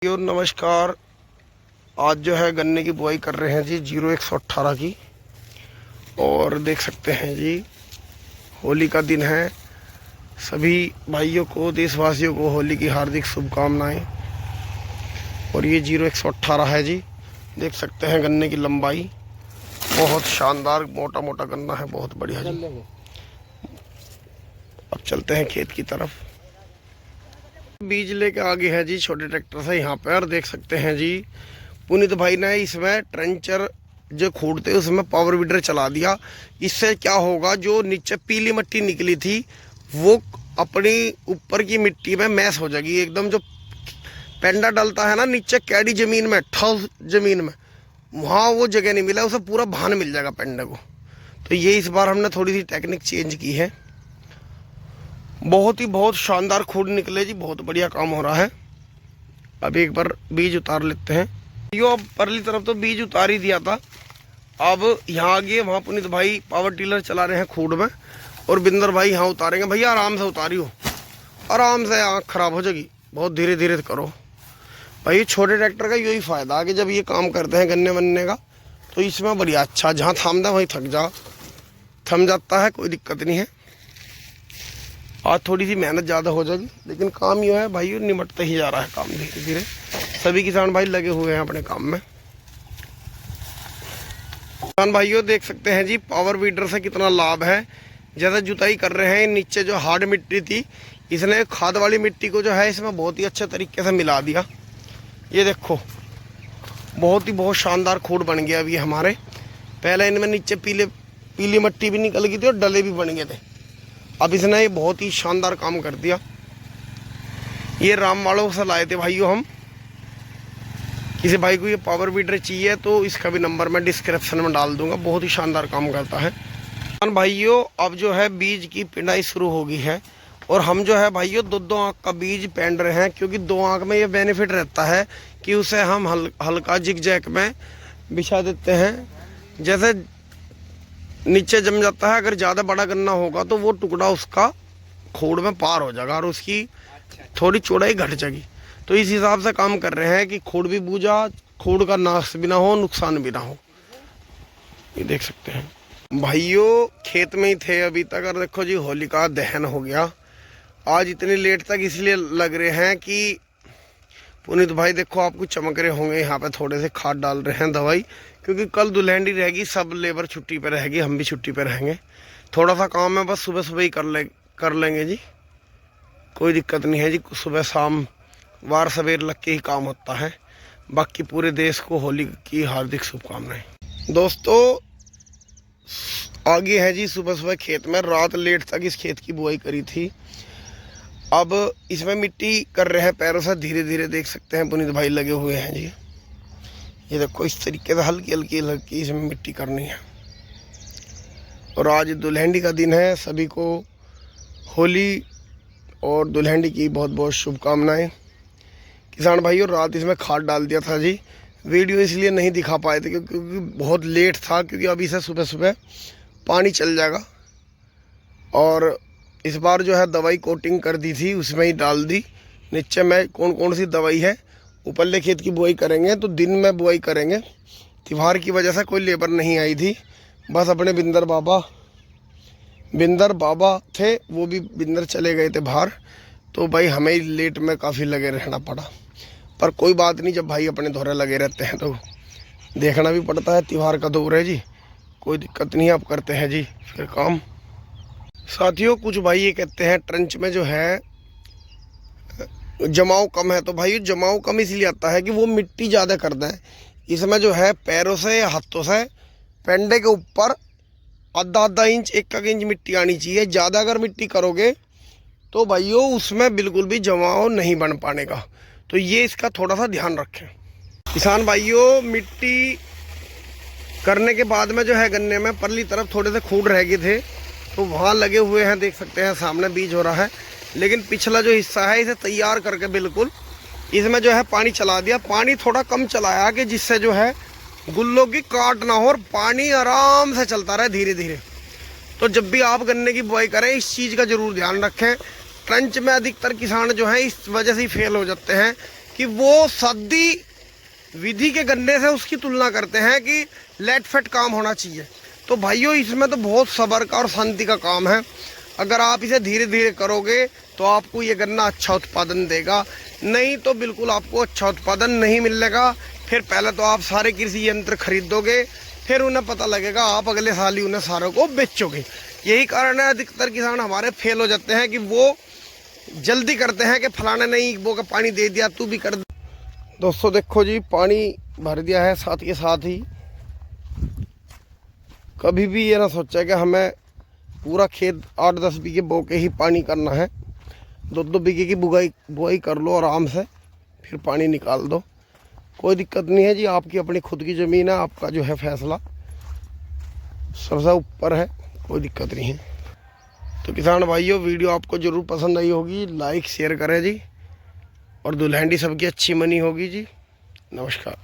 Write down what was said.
नमस्कार। आज जो है गन्ने की बुआई कर रहे हैं जी 0118 की। और देख सकते हैं जी होली का दिन है। सभी भाइयों को, देशवासियों को होली की हार्दिक शुभकामनाएं। और ये 0118 है जी। देख सकते हैं गन्ने की लंबाई बहुत शानदार, मोटा मोटा गन्ना है, बहुत बढ़िया जी। अब चलते हैं खेत की तरफ। बीज लेके आगे है जी छोटे ट्रैक्टर से यहाँ पर। देख सकते हैं जी पुनीत भाई ने इसमें ट्रेंचर जो खोदते उसमें पावर वीडर चला दिया। इससे क्या होगा, जो नीचे पीली मिट्टी निकली थी वो अपनी ऊपर की मिट्टी में मैश हो जाएगी एकदम। जो पेंडा डलता है ना नीचे कैडी जमीन में, ठोस जमीन में, वहाँ वो जगह नहीं मिला, उसे पूरा भान मिल जाएगा पेंडे को। तो ये इस बार हमने थोड़ी सी टेक्निक चेंज की है। बहुत शानदार खोद निकले जी, बहुत बढ़िया काम हो रहा है। अब एक बार बीज उतार लेते हैं। यो अब परली तरफ तो बीज उतार ही दिया था। अब यहाँ आगे वहाँ पुनीत भाई पावर टिलर चला रहे हैं खोड में, और बिंदर भाई यहाँ उतारेंगे। भैया आराम से उतारियो, आराम से, आँख खराब हो जाएगी, बहुत धीरे धीरे करो भाई। छोटे ट्रैक्टर का यही फ़ायदा है कि जब ये काम करते हैं गन्ने वन्ने का तो इसमें बढ़िया अच्छा, जहाँ थाम दे वहीं थम जाता है, कोई दिक्कत नहीं है। आज थोड़ी सी मेहनत ज़्यादा हो जाएगी, लेकिन काम ये है भाई, निमटता ही जा रहा है काम धीरे धीरे। सभी किसान भाई लगे हुए हैं अपने काम में। किसान भाइयों देख सकते हैं जी पावर वीडर से कितना लाभ है। जैसे जुताई कर रहे हैं, नीचे जो हार्ड मिट्टी थी इसने खाद वाली मिट्टी को जो है इसमें बहुत ही अच्छे तरीके से मिला दिया। ये देखो बहुत शानदार खोड बन गया अभी हमारे। पहले इनमें नीचे पीली मिट्टी भी निकल गई थी और डले भी बन गए थे। अब इसने ये बहुत ही शानदार काम कर दिया। ये राम वालों से लाए थे भाइयों हम। किसी भाई को ये पावर वीडर चाहिए तो इसका भी नंबर मैं डिस्क्रिप्शन में डाल दूंगा, बहुत ही शानदार काम करता है। भाइयों अब जो है बीज की पिंडाई शुरू हो गई है, और हम जो है भाइयों दो आँख का बीज पेंड रहे हैं, क्योंकि 2 आँख में ये बेनिफिट रहता है कि उसे हम हल्का जिग-जैग में बिछा देते हैं। जैसे नीचे जम जाता है, अगर ज़्यादा बड़ा गन्ना होगा तो वो टुकड़ा उसका खोड में पार हो जाएगा और उसकी थोड़ी चौड़ाई घट जाएगी। तो इस हिसाब से काम कर रहे हैं कि खोड भी बूझा, खोड का नाश भी ना हो, नुकसान भी ना हो। ये देख सकते हैं भाइयों खेत में ही थे अभी तक, और देखो जी होलिका दहन हो गया। आज इतनी लेट तक इसलिए लग रहे हैं कि पुनीत भाई देखो आपको चमक रहे होंगे, यहाँ पे थोड़े से खाद डाल रहे हैं, दवाई, क्योंकि कल दुल्हन रहेगी, सब लेबर छुट्टी पे रहेगी, हम भी छुट्टी पे रहेंगे। थोड़ा सा काम है, बस सुबह ही कर लेंगे जी, कोई दिक्कत नहीं है जी। सुबह शाम वार सवेर लग के ही काम होता है। बाकी पूरे देश को होली की हार्दिक शुभकामनाएं। दोस्तों आगे है जी सुबह खेत में, रात लेट तक इस खेत की बुआई करी थी। अब इसमें मिट्टी कर रहे हैं पैरों से धीरे धीरे। देख सकते हैं पुनीत भाई लगे हुए हैं जी। ये देखो इस तरीके से हल्की हल्की इसमें मिट्टी करनी है। और आज दुल्हन का दिन है, सभी को होली और दुल्हन की बहुत शुभकामनाएं। किसान भाइयों रात इसमें खाद डाल दिया था जी, वीडियो इसलिए नहीं दिखा पाए थे क्योंकि बहुत लेट था, क्योंकि अभी से सुबह पानी चल जाएगा। और इस बार जो है दवाई कोटिंग कर दी थी, उसमें ही डाल दी। नीचे में कौन सी दवाई है, ऊपरले खेत की बुआई करेंगे तो दिन में बुआई करेंगे। त्योहार की वजह से कोई लेबर नहीं आई थी, बस अपने बिंदर बाबा थे, वो भी बिंदर चले गए थे बाहर, तो भाई हमें लेट में काफ़ी लगे रहना पड़ा। पर कोई बात नहीं, जब भाई अपने दौरे लगे रहते हैं तो देखना भी पड़ता है। त्यौहार का दौर है जी, कोई दिक्कत नहीं है, आप करते हैं जी फिर काम। साथियों कुछ भाई ये कहते हैं ट्रंच में जो है जमाव कम है, तो भाई जमाव कम इसलिए आता है कि वो मिट्टी ज़्यादा कर दें। इसमें जो है पैरों से या हाथों से पेंडे के ऊपर आधा इंच 1 इंच मिट्टी आनी चाहिए। ज़्यादा अगर मिट्टी करोगे तो भाइयों उसमें बिल्कुल भी जमाव नहीं बन पाने का, तो ये इसका थोड़ा सा ध्यान रखें। किसान भाइयों मिट्टी करने के बाद में जो है गन्ने में परली तरफ थोड़े से खूड रह गए थे, तो वहाँ लगे हुए हैं, देख सकते हैं सामने बीज हो रहा है। लेकिन पिछला जो हिस्सा है इसे तैयार करके बिल्कुल इसमें जो है पानी चला दिया। पानी थोड़ा कम चलाया कि जिससे जो है गुल्लों की काट ना हो और पानी आराम से चलता रहे धीरे धीरे। तो जब भी आप गन्ने की बुआई करें इस चीज़ का ज़रूर ध्यान रखें। ट्रंच में अधिकतर किसान जो हैं इस वजह से ही फेल हो जाते हैं कि वो सादी विधि के गन्ने से उसकी तुलना करते हैं कि लेट फेट काम होना चाहिए। तो भाइयों इसमें तो बहुत सब्र का और शांति का काम है। अगर आप इसे धीरे धीरे करोगे तो आपको ये गन्ना अच्छा उत्पादन देगा, नहीं तो बिल्कुल आपको अच्छा उत्पादन नहीं मिलेगा। फिर पहले तो आप सारे कृषि यंत्र खरीदोगे, फिर उन्हें पता लगेगा आप अगले साल ही उन्हें सारों को बेचोगे। यही कारण है अधिकतर किसान हमारे फेल हो जाते हैं कि वो जल्दी करते हैं कि फलाने नहीं वो का पानी दे दिया तू भी कर दे। दोस्तों देखो जी, पानी भर दिया है, साथ के साथ ही कभी भी ये ना सोचा कि हमें पूरा खेत 8-10 बीघे बो के ही पानी करना है। 2-2 बीघे की बुआई कर लो आराम से, फिर पानी निकाल दो, कोई दिक्कत नहीं है जी। आपकी अपनी खुद की ज़मीन है, आपका जो है फैसला सबसे ऊपर है, कोई दिक्कत नहीं है। तो किसान भाइयों वीडियो आपको ज़रूर पसंद आई होगी, लाइक शेयर करें जी, और दुल्हन सबकी अच्छी मनी होगी जी। नमस्कार।